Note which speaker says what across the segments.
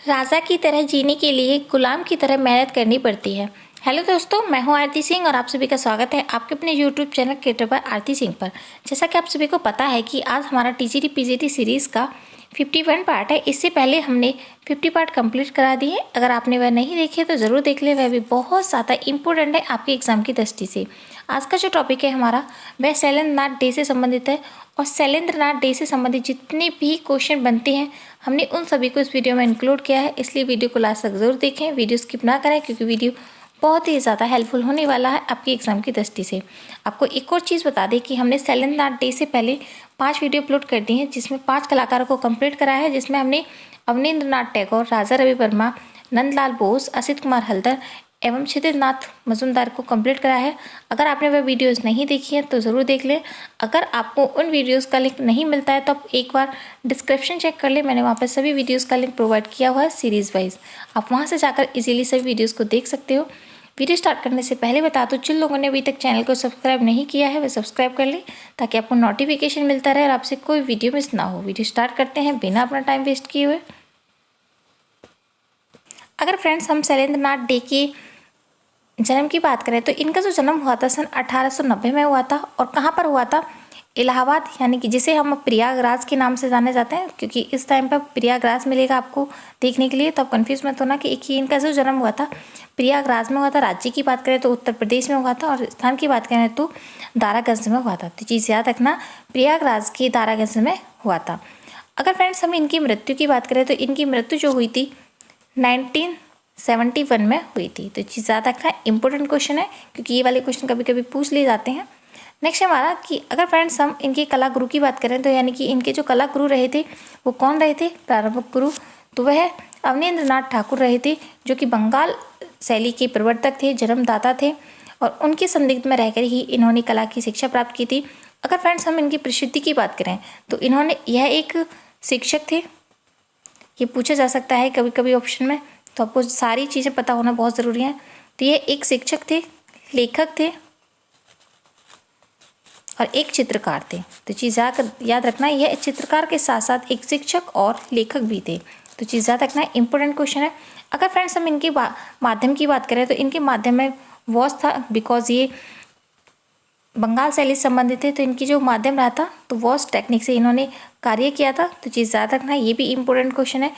Speaker 1: राजा की तरह जीने के लिए गुलाम की तरह मेहनत करनी पड़ती है। हेलो दोस्तों, मैं हूं आरती सिंह और आप सभी का स्वागत है आपके अपने यूट्यूब चैनल क्रिएटर बाय आरती सिंह पर। जैसा कि आप सभी को पता है कि आज हमारा टीजीटी पीजीटी सीरीज़ का 51 पार्ट है। इससे पहले हमने 50 पार्ट कंप्लीट करा दिए। अगर आपने वह नहीं देखे तो ज़रूर देख ले, वह भी बहुत ज़्यादा इंपॉर्टेंट है आपके एग्जाम की दृष्टि से। आज का जो टॉपिक है हमारा वह शैलेंद्रनाथ डे से संबंधित है और शैलेंद्रनाथ डे से संबंधित जितने भी क्वेश्चन बनते हैं हमने उन सभी को इस वीडियो में इंक्लूड किया है। इसलिए वीडियो को लास्ट तक जरूर देखें, वीडियो स्किप ना करें क्योंकि वीडियो बहुत ही ज़्यादा हेल्पफुल होने वाला है आपके एग्जाम की दृष्टि से। आपको एक और चीज़ बता दें कि हमने शैलेंद्रनाथ डे से पहले 5 वीडियो अपलोड कर दी हैं जिसमें 5 कलाकारों को कंप्लीट कराया है, जिसमें हमने अवनींद्रनाथ टैगोर, राजा रवि वर्मा, नंदलाल बोस, असित कुमार हल्दर एवं क्षितिजनाथ मजूमदार को कंप्लीट कराया है। अगर आपने वह वीडियोस नहीं देखी है तो ज़रूर देख लें। अगर आपको उन वीडियोस का लिंक नहीं मिलता है तो आप एक बार डिस्क्रिप्शन चेक कर लें, मैंने वहाँ पर सभी वीडियोस का लिंक प्रोवाइड किया हुआ है सीरीज़ वाइज। आप वहाँ से जाकर इजीली सभी वीडियोज़ को देख सकते हो। वीडियो स्टार्ट करने से पहले बता दूं, जिन लोगों ने अभी तक चैनल को सब्सक्राइब नहीं किया है वे सब्सक्राइब कर लें ताकि आपको नोटिफिकेशन मिलता रहे और आपसे कोई वीडियो मिस ना हो। वीडियो स्टार्ट करते हैं बिना अपना टाइम वेस्ट किए हुए। अगर फ्रेंड्स हम शैलेंद्रनाथ डे के जन्म की बात करें तो इनका जो जन्म हुआ था सन 1890 में हुआ था। और कहाँ पर हुआ था? इलाहाबाद, यानी कि जिसे हम प्रयागराज के नाम से जाने जाते हैं, क्योंकि इस टाइम पर प्रयागराज मिलेगा आपको देखने के लिए, तो आप कंफ्यूज मत होना कि एक ही इनका जो जन्म हुआ था प्रयागराज में हुआ था। राज्य की बात करें तो उत्तर प्रदेश में हुआ था और स्थान की बात करें तो दारागंज में हुआ था। तो चीज़ याद रखना, प्रयागराज के दारागंज में हुआ था। अगर फ्रेंड्स हम इनकी मृत्यु की बात करें तो इनकी मृत्यु जो हुई थी 1971 में हुई थी। तो चीज़ याद रखना, इंपॉर्टेंट क्वेश्चन है क्योंकि ये वाले क्वेश्चन कभी कभी पूछ लिए जाते हैं। नेक्स्ट हमारा कि अगर फ्रेंड्स हम इनके कला गुरु की बात करें तो यानी कि इनके जो कला गुरु रहे थे वो कौन रहे थे? प्रारंभिक गुरु तो वह अवनींद्रनाथ ठाकुर रहे थे, जो कि बंगाल शैली के प्रवर्तक थे, जन्मदाता थे और उनके संदिग्ध में रहकर ही इन्होंने कला की शिक्षा प्राप्त की थी। अगर फ्रेंड्स हम इनकी प्रसिद्धि की बात करें तो इन्होंने यह एक शिक्षक थे, ये पूछा जा सकता है कभी कभी ऑप्शन में, तो आपको सारी चीज़ें पता होना बहुत ज़रूरी है। तो ये एक शिक्षक थे, लेखक थे और एक चित्रकार थे। तो चीज़ याद रखना, यह चित्रकार के साथ साथ एक शिक्षक और लेखक भी थे। तो चीज़ याद रखना, इंपॉर्टेंट क्वेश्चन है। अगर फ्रेंड्स हम इनके माध्यम की बात करें तो इनके माध्यम में वॉस था, बिकॉज ये बंगाल शैली से संबंधित थे, तो इनकी जो माध्यम रहा था तो वॉस टेक्निक से इन्होंने कार्य किया था। तो चीज़ याद रखना, ये भी इंपॉर्टेंट क्वेश्चन है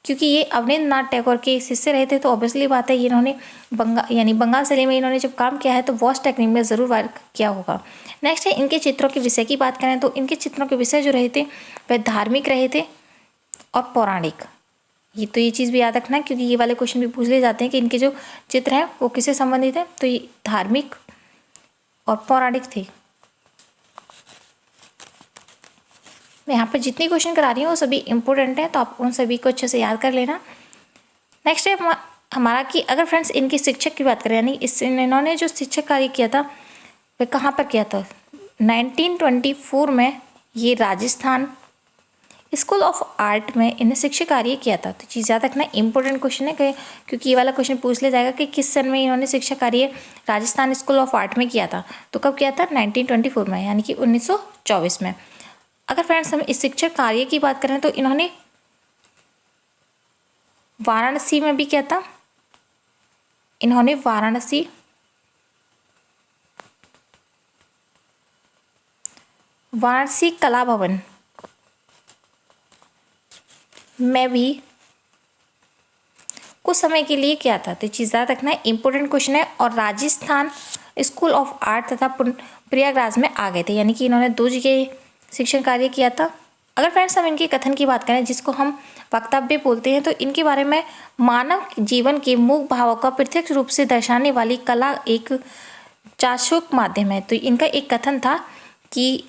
Speaker 1: क्योंकि ये अवनींद्रनाथ टैगोर के शिष्य रहे थे। तो ऑब्वियसली बात है, इन्होंने बंगाल शैली में इन्होंने जब काम किया है तो वॉस टेक्निक में ज़रूर वर्क किया होगा। नेक्स्ट है इनके चित्रों के विषय की बात करें तो इनके चित्रों के विषय जो रहे थे वह धार्मिक रहे थे और पौराणिक। ये चीज़ भी याद रखना क्योंकि ये वाले क्वेश्चन भी पूछ ले जाते हैं कि इनके जो चित्र हैं वो किससे संबंधित है, तो ये धार्मिक और पौराणिक थे। मैं यहाँ पर जितनी क्वेश्चन करा रही हूँ वो सभी इंपॉर्टेंट हैं, तो आप उन सभी को अच्छे से याद कर लेना। नेक्स्ट है हमारा कि अगर फ्रेंड्स इनके शिक्षक की बात करें, यानी इन्होंने जो शिक्षक कार्य किया था वह कहाँ पर किया था? 1924 में ये राजस्थान स्कूल ऑफ आर्ट में इन्हें शिक्षक कार्य किया था। तो चीज़ याद रखना, इंपॉर्टेंट क्वेश्चन है क्योंकि ये वाला क्वेश्चन पूछ लिया जाएगा कि किस सन में इन्होंने शिक्षक कार्य राजस्थान स्कूल ऑफ आर्ट में किया था। तो कब किया था? 1924 में, यानी कि 1924 में। अगर फ्रेंड्स हम इस शिक्षक कार्य की बात करें तो इन्होंने वाराणसी में भी किया था। इन्होंने वाराणसी कला भवन में भी कुछ समय के लिए किया था। तो चीज़ याद रखना, इंपॉर्टेंट क्वेश्चन है। और राजस्थान स्कूल ऑफ आर्ट तथा प्रयागराज में आ गए थे, यानी कि इन्होंने 2 जगह शिक्षण कार्य किया था। अगर फ्रेंड्स हम इनके कथन की बात करें जिसको हम वक्तव्य बोलते हैं, तो इनके बारे में मानव जीवन के मूक भावों का प्रत्यक्ष रूप से दर्शाने वाली कला एक चाक्षुष माध्यम है। तो इनका एक कथन था कि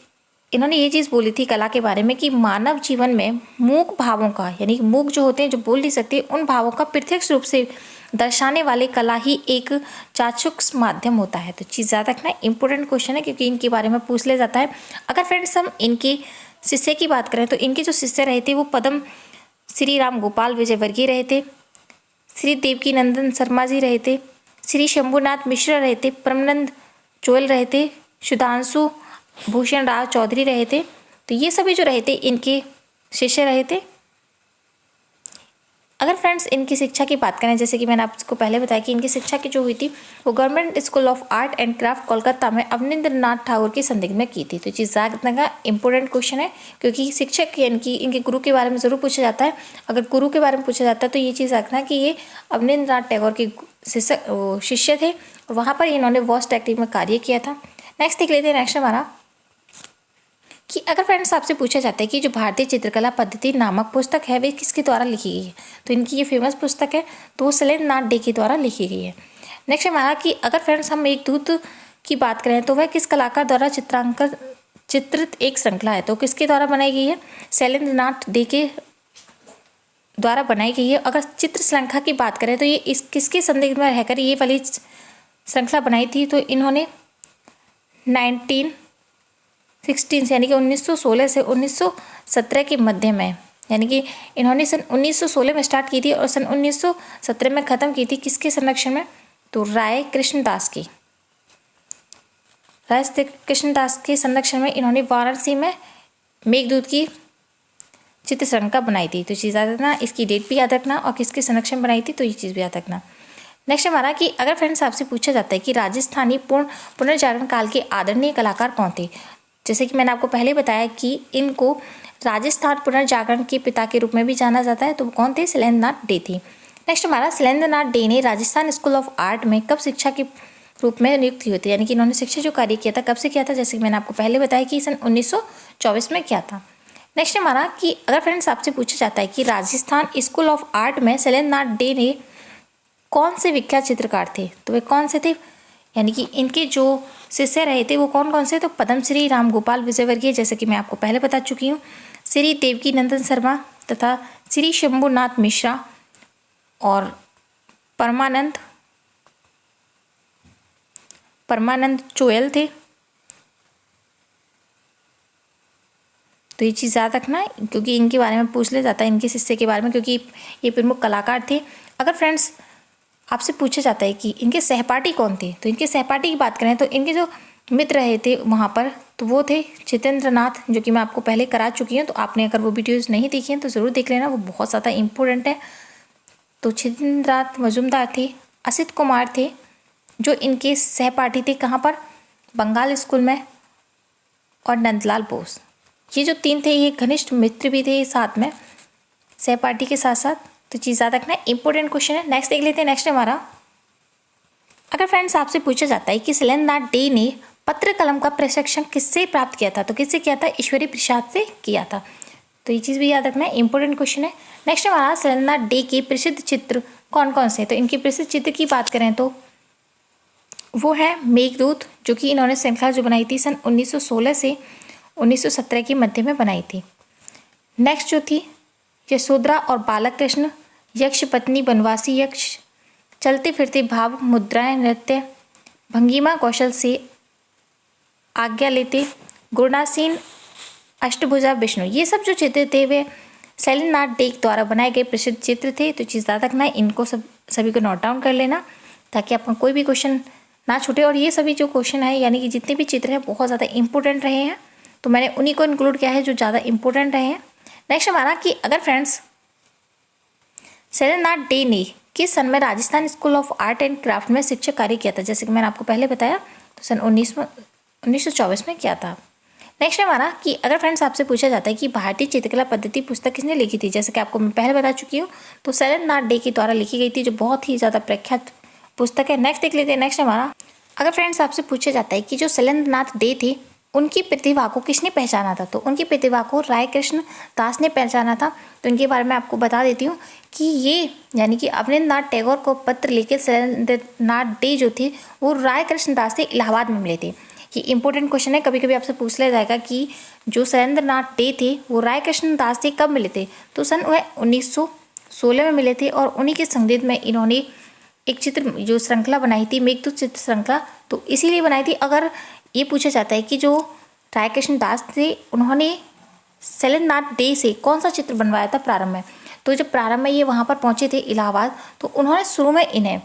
Speaker 1: इन्होंने ये चीज़ बोली थी कला के बारे में कि मानव जीवन में मूक भावों का, यानी मूक जो होते हैं जो बोल नहीं सकते, उन भावों का प्रत्यक्ष रूप से दर्शाने वाले कला ही एक चाक्षुष माध्यम होता है। तो चीज़ याद रखना, इंपॉर्टेंट क्वेश्चन है क्योंकि इनके बारे में पूछ लिया जाता है। अगर फ्रेंड्स हम इनके शिष्य की बात करें तो इनके जो शिष्य रहे थे वो पद्म श्री राम गोपाल विजयवर्गीय रहे थे, श्री देवकी नंदन शर्मा जी रहे थे, श्री शंभुनाथ मिश्र रहे थे, परमानंद चोल रहे थे, सुधांशु भूषण राव चौधरी रहे थे। तो ये सभी जो रहे थे इनके शिष्य रहे थे। अगर फ्रेंड्स इनकी शिक्षा की बात करें, जैसे कि मैंने आपको पहले बताया कि इनकी शिक्षा की जो हुई थी वो government school of art and craft Kolkata में अवनींद्रनाथ ठाकुर की संदिग्ध में की थी। तो चीज़ रखने का इंपॉर्टेंट क्वेश्चन है, क्योंकि शिक्षक यानी कि इनके गुरु के बारे में ज़रूर पूछा जाता है। अगर गुरु के बारे में पूछा जाता है तो ये चीज़ रखना कि ये अवनींद्रनाथ टैगोर के शिष्य थे, और वहाँ पर इन्होंने वॉस्ट एक्टिव में कार्य किया था। नेक्स्ट देख लेते हैं। नेक्स्ट हमारा कि अगर फ्रेंड्स आपसे पूछा जाता है कि जो भारतीय चित्रकला पद्धति नामक पुस्तक है वे किसके द्वारा लिखी गई है, तो इनकी ये फेमस पुस्तक है, तो वो शैलेंद्रनाथ डे के द्वारा लिखी गई है। नेक्स्ट हमारा कि अगर फ्रेंड्स हम मेघदूत की बात करें तो वह किस कलाकार द्वारा चित्रित एक श्रृंखला है, तो किसके द्वारा बनाई गई है, शैलेंद्रनाथ डे के द्वारा बनाई गई है। अगर चित्र श्रृंखला की बात करें तो ये इस किसके संदिग्ध में रहकर ये वाली श्रृंखला बनाई थी, तो इन्होंने 1916 यानी कि 1916 से 1917 के मध्य में, यानी कि इन्होंने सन 1916 में स्टार्ट की थी और सन 1917 में ख़त्म की थी। किसके संरक्षण में, तो राय कृष्णदास के संरक्षण में इन्होंने वाराणसी में मेघदूत की चित्र श्रृंखला बनाई थी। तो चीज़ याद रखना, इसकी डेट भी याद रखना और किसके संरक्षण बनाई थी, तो ये चीज़ भी याद रखना। नेक्स्ट हमारा कि अगर फ्रेंड्स आपसे पूछा जाता है कि राजस्थानी पुनर्जागरण काल के आदरणीय कलाकार कौन थे, जैसे कि मैंने आपको पहले बताया कि इनको राजस्थान पुनर्जागरण के पिता के रूप में भी जाना जाता है, तो वो कौन थे, शैलेंद्रनाथ डे थी। नेक्स्ट हमारा शैलेंद्रनाथ डे ने राजस्थान स्कूल ऑफ आर्ट में कब शिक्षा के रूप में नियुक्त हुए थे, यानी कि इन्होंने शिक्षा जो कार्य किया था कब से किया था, जैसे कि मैंने आपको पहले बताया कि सन 1924 में किया था। नेक्स्ट हमारा कि अगर फ्रेंड्स आपसे पूछा जाता है कि राजस्थान स्कूल ऑफ आर्ट में शैलेंद्रनाथ डे ने कौन से विख्यात चित्रकार थे, तो वे कौन से थे, यानी कि इनके जो शिष्य रहे थे वो कौन कौन से, तो पद्मश्री रामगोपाल विजयवर्गीय, जैसे कि मैं आपको पहले बता चुकी हूँ, श्री देवकी नंदन शर्मा तथा श्री शंभुनाथ मिश्रा और परमानंद चोयल थे। तो ये चीज़ याद रखना है, क्योंकि इनके बारे में पूछ लिया जाता है, इनके शिष्य के बारे में, क्योंकि ये प्रमुख कलाकार थे। अगर फ्रेंड्स आपसे पूछा जाता है कि इनके सहपाठी कौन थे, तो इनके सहपाठी की बात करें तो इनके जो मित्र रहे थे वहाँ पर, तो वो थे जितेंद्रनाथ, जो कि मैं आपको पहले करा चुकी हूँ। तो आपने अगर वो वीडियोज़ नहीं देखी हैं तो ज़रूर देख लेना, वो बहुत ज़्यादा इम्पोर्टेंट है। तो जितेंद्रनाथ मजूमदार थे, असित कुमार थे जो इनके सहपाठी थे, कहाँ पर, बंगाल स्कूल में, और नंदलाल बोस। ये जो तीन थे ये घनिष्ठ मित्र भी थे साथ में, सहपाठी के साथ साथ। तो चीज़ याद रखना, इंपॉर्टेंट क्वेश्चन है। नेक्स्ट देख लेते हैं। नेक्स्ट हमारा, अगर फ्रेंड्स आपसे पूछा जाता है कि शैलेंद्रनाथ डे ने पत्र कलम का प्रशिक्षण किससे प्राप्त किया था, तो किससे किया था, ईश्वरी प्रसाद से किया था। तो ये चीज़ भी याद रखना है, इंपॉर्टेंट क्वेश्चन है। नेक्स्ट हमारा, शैलेंद्रनाथ डे के प्रसिद्ध चित्र कौन कौन से, तो इनके प्रसिद्ध चित्र की बात करें तो वो है मेघदूत, जो कि इन्होंने श्रृंखला जो बनाई थी सन 1916 से 1917 के मध्य में बनाई थी। नेक्स्ट जो थी यशोधरा और बालक कृष्ण, यक्ष पत्नी, बनवासी यक्ष, चलते फिरते भाव, मुद्राएं, नृत्य, भंगिमा कौशल से आज्ञा लेते, गुरुनासीन, अष्टभुजा, विष्णु, ये सब जो चित्र थे वे शैलेंद्रनाथ डे द्वारा बनाए गए प्रसिद्ध चित्र थे। तो चीज़ याद रखना है, इनको सभी को नोट डाउन कर लेना ताकि आपका कोई भी क्वेश्चन ना छूटे। और ये सभी जो क्वेश्चन है यानी कि जितने भी चित्र हैं बहुत ज़्यादा इंपॉर्टेंट रहे हैं, तो मैंने उन्हीं को इंक्लूड किया है जो ज़्यादा इंपॉर्टेंट रहे हैं। नेक्स्ट हमारा कि अगर फ्रेंड्स शैलेंद्रनाथ डे ने किस सन में Rajasthan school of art and craft में शिक्षक कार्य किया था, जैसे कि मैंने आपको पहले बताया, तो सन 1924 में किया था। नेक्स्ट हमारा कि अगर फ्रेंड्स आपसे पूछा जाता है कि भारतीय चित्रकला पद्धति पुस्तक किसने लिखी थी, जैसे कि आपको मैं पहले बता चुकी हूँ, तो शैलेंद्रनाथ डे के द्वारा लिखी गई थी, जो बहुत ही ज़्यादा प्रख्यात पुस्तक है। नेक्स्ट देख लेते हैं। नेक्स्ट हमारा, अगर फ्रेंड्स आपसे पूछा जाता है कि जो शैलेंद्रनाथ डे थे उनकी प्रतिभा को किसने पहचाना था, तो उनकी प्रतिभा को राय कृष्ण दास ने पहचाना था। तो इनके बारे में आपको बता देती हूँ कि ये यानी कि अवनींद्रनाथ टैगोर को पत्र लेकर शैलेंद्रनाथ डे जो थे वो राय कृष्ण दास से इलाहाबाद में मिले थे। ये इंपॉर्टेंट क्वेश्चन है, कभी कभी आपसे पूछ लिया जाएगा कि जो शैलेंद्रनाथ डे थे वो राय कृष्ण दास से कब मिले थे, तो सन वह 1916 में मिले थे। और उन्हीं के संगीत में इन्होंने एक चित्र जो श्रृंखला बनाई थी, मेघदूत चित्र श्रृंखला, तो इसीलिए बनाई थी। अगर ये पूछा जाता है कि जो राय कृष्ण दास थे उन्होंने शैलेंद्रनाथ डे से कौन सा चित्र बनवाया था प्रारंभ में, तो जब प्रारंभ में ये वहाँ पर पहुँचे थे इलाहाबाद, तो उन्होंने शुरू में इन्हें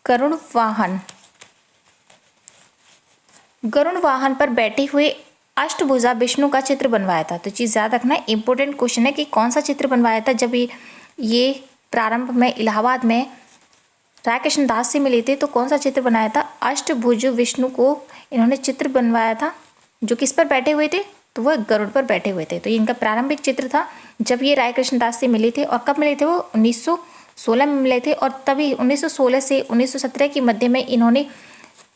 Speaker 1: गरुड़ वाहन गरुड़ वाहन पर बैठे हुए अष्टभुजा विष्णु का चित्र बनवाया था। तो चीज़ याद रखना, इंपॉर्टेंट क्वेश्चन है कि कौन सा चित्र बनवाया था जब ये प्रारंभ में इलाहाबाद में राय कृष्ण दास से मिले थे। तो कौन सा चित्र बनाया था? अष्टभुज विष्णु को इन्होंने चित्र बनवाया था, जो किस पर बैठे हुए थे? तो वह गरुड़ पर बैठे हुए थे। तो ये इनका प्रारंभिक चित्र था जब ये राय कृष्ण दास से मिले थे। और कब मिले थे? वो 1916 में मिले थे। और तभी 1916 से 1917 के मध्य में इन्होंने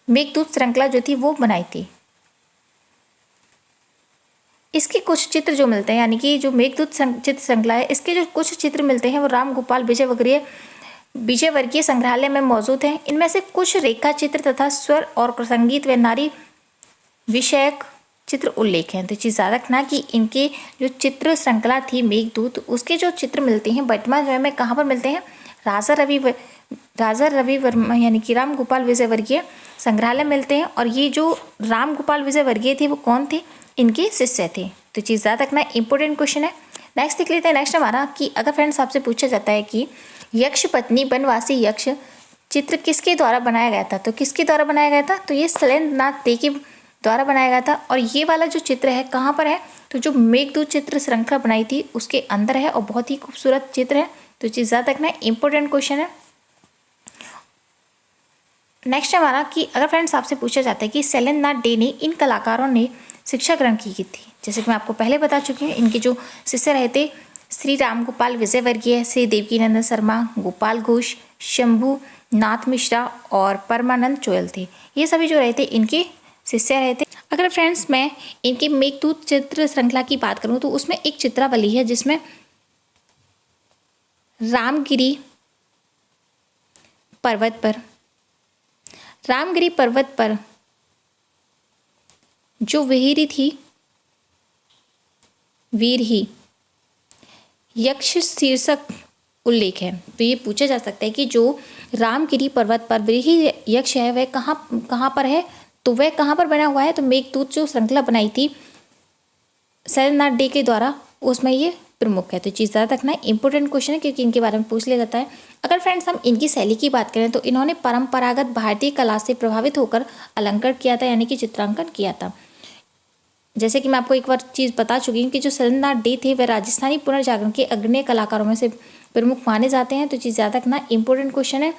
Speaker 1: मेघदूत श्रृंखला जो थी वो बनाई थी। इसके कुछ चित्र जो मिलते हैं, यानी कि जो मेघदूत चित्र श्रृंखला है, इसके जो कुछ चित्र मिलते हैं वो राम गोपाल विजयवर्गीय संग्रहालय में मौजूद हैं। इनमें से कुछ रेखा चित्र तथा स्वर और संगीत व नारी विषयक चित्र उल्लेख हैं। तो चीज़ याद रखना कि इनके जो चित्र श्रृंखला थी मेघदूत, उसके जो चित्र मिलते हैं वर्तमान समय में कहाँ पर मिलते हैं? राजा रवि वर्मा यानी कि राम गोपाल विजयवर्गीय संग्रहालय मिलते हैं। और ये जो राम गोपाल विजयवर्गीय थे वो कौन थे? इनके शिष्य थे। तो चीज़ याद रखना, इंपॉर्टेंट क्वेश्चन है। नेक्स्ट देख लेते हैं। नेक्स्ट हमारा कि अगर फ्रेंड्स आपसे पूछा जाता है कि यक्ष पत्नी बनवासी यक्ष चित्र किसके द्वारा बनाया गया था? तो किसके द्वारा बनाया गया था? तो ये शैलेंद्रनाथ डे के द्वारा बनाया गया था। और ये वाला जो चित्र है कहाँ पर है? तो जो मेघदूत चित्र श्रृंखला बनाई थी उसके अंदर है और बहुत ही खूबसूरत चित्र है। तो चीज़ याद रखना, इंपॉर्टेंट क्वेश्चन है। नेक्स्ट हमारा कि अगर फ्रेंड्स आपसे पूछा जाता है कि शैलेंद्रनाथ डे ने इन कलाकारों ने शिक्षा ग्रहण की थी, जैसे कि मैं आपको पहले बता चुकी हूँ, इनके जो शिष्य रहे थे श्री राम गोपाल विजयवर्गीय, श्री देवकीनंदन शर्मा, गोपाल घोष, शंभू नाथ मिश्रा और परमानंद चोयल थे। ये सभी जो रहे थे इनके शिष्य रहे थे। अगर फ्रेंड्स मैं इनके मेघदूत चित्र श्रृंखला की बात करूँ तो उसमें एक चित्रावली है जिसमें रामगिरी पर्वत पर जो वीर ही यक्ष शीर्षक उल्लेख है। तो ये पूछा जा सकता है कि जो रामगिरी पर्वत पर वीर यक्ष है वह कहाँ पर है? तो वह कहाँ पर बना हुआ है? तो मेघदूत जो श्रृंखला बनाई थी शैलेंद्रनाथ डे के द्वारा, उसमें ये प्रमुख है। तो चीज़ याद रखना, इंपॉर्टेंट क्वेश्चन है क्योंकि इनके बारे में पूछ लिया जाता है। अगर फ्रेंड्स हम इनकी शैली की बात करें तो इन्होंने परंपरागत भारतीय कला से प्रभावित होकर अलंकरण किया था, यानी कि चित्रांकन किया था। जैसे कि मैं आपको एक बार चीज़ बता चुकी हूँ कि जो शैलेंद्रनाथ डे थे वह राजस्थानी पुनर्जागरण के अग्रणी कलाकारों में से प्रमुख माने जाते हैं। तो चीज़ याद रखना, इंपॉर्टेंट क्वेश्चन है।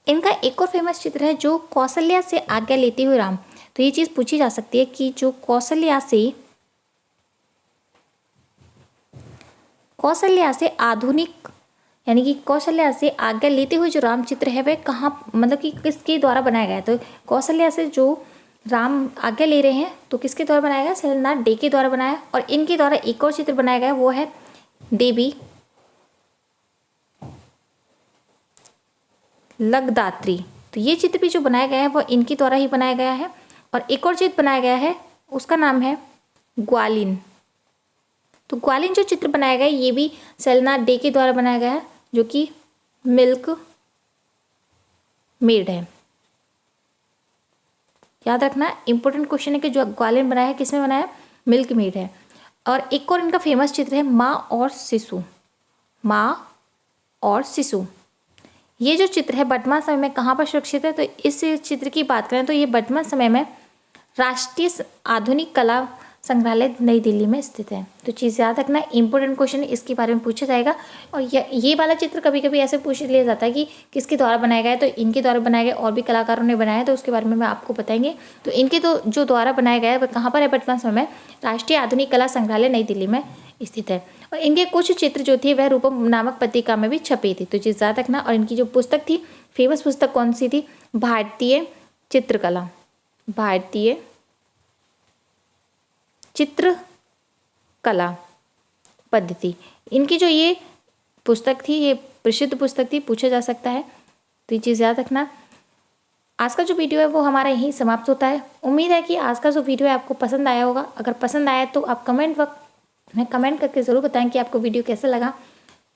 Speaker 1: इनका एक और फेमस चित्र है जो कौशल्या से आज्ञा लेते हुए राम। तो ये चीज़ पूछी जा सकती है कि जो कौशल्या से आधुनिक यानी कि कौशल्या से आज्ञा लेते हुए जो राम चित्र है वह कहाँ, मतलब कि किसके द्वारा बनाया गया है? तो कौशल्या से जो राम आज्ञा ले रहे हैं तो किसके द्वारा बनाया गया? शैलेंद्रनाथ डे के द्वारा बनाया। और इनके द्वारा एक और चित्र बनाया गया वो है देवी लगदात्री। तो ये चित्र भी जो बनाया गया है वो इनके द्वारा ही बनाया गया है। और एक और चित्र बनाया गया है उसका नाम है ग्वालिन। तो ग्वालिन जो चित्र बनाया गया है ये भी शैलेंद्रनाथ डे के द्वारा बनाया गया है, जो कि मिल्क मेड है। याद रखना, इंपॉर्टेंट क्वेश्चन है कि जो ग्वालिन बनाया है किसमें बनाया है? मिल्क मेड है। और एक और इनका फेमस चित्र है माँ और शिशु। ये जो चित्र है वर्तमान समय में कहाँ पर सुरक्षित है? तो इस चित्र की बात करें तो ये वर्तमान समय में राष्ट्रीय आधुनिक कला संग्रहालय नई दिल्ली में स्थित है। तो चीज़ याद रखना, इंपॉर्टेंट क्वेश्चन है, इसके बारे में पूछा जाएगा। और ये वाला चित्र कभी कभी ऐसे पूछ लिया जाता है कि किसके द्वारा बनाया गया है? तो इनके द्वारा बनाया गया, और भी कलाकारों ने बनाया है तो उसके बारे में मैं आपको बताएंगे। तो इनके तो जो द्वारा बनाया गया है वह कहाँ पर है वर्तमान समय में? राष्ट्रीय आधुनिक कला संग्रहालय नई दिल्ली में स्थित है। और इनके कुछ चित्र जो थे वह रूपम नामक पत्रिका में भी छपे थे। तो चीज़ याद रखना। और इनकी जो पुस्तक थी, फेमस पुस्तक कौन सी थी? भारतीय चित्रकला पद्धति। इनकी जो ये पुस्तक थी ये प्रसिद्ध पुस्तक थी, पूछा जा सकता है। तो ये चीज़ याद रखना। आज का जो वीडियो है वो हमारा यहीं समाप्त होता है। उम्मीद है कि आज का जो वीडियो है आपको पसंद आया होगा। अगर पसंद आया तो आप कमेंट करके ज़रूर बताएं कि आपको वीडियो कैसा लगा।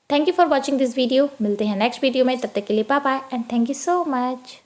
Speaker 1: Thank you for watching this video. मिलते हैं नेक्स्ट वीडियो में, तब तक के लिए bye bye and thank you so much.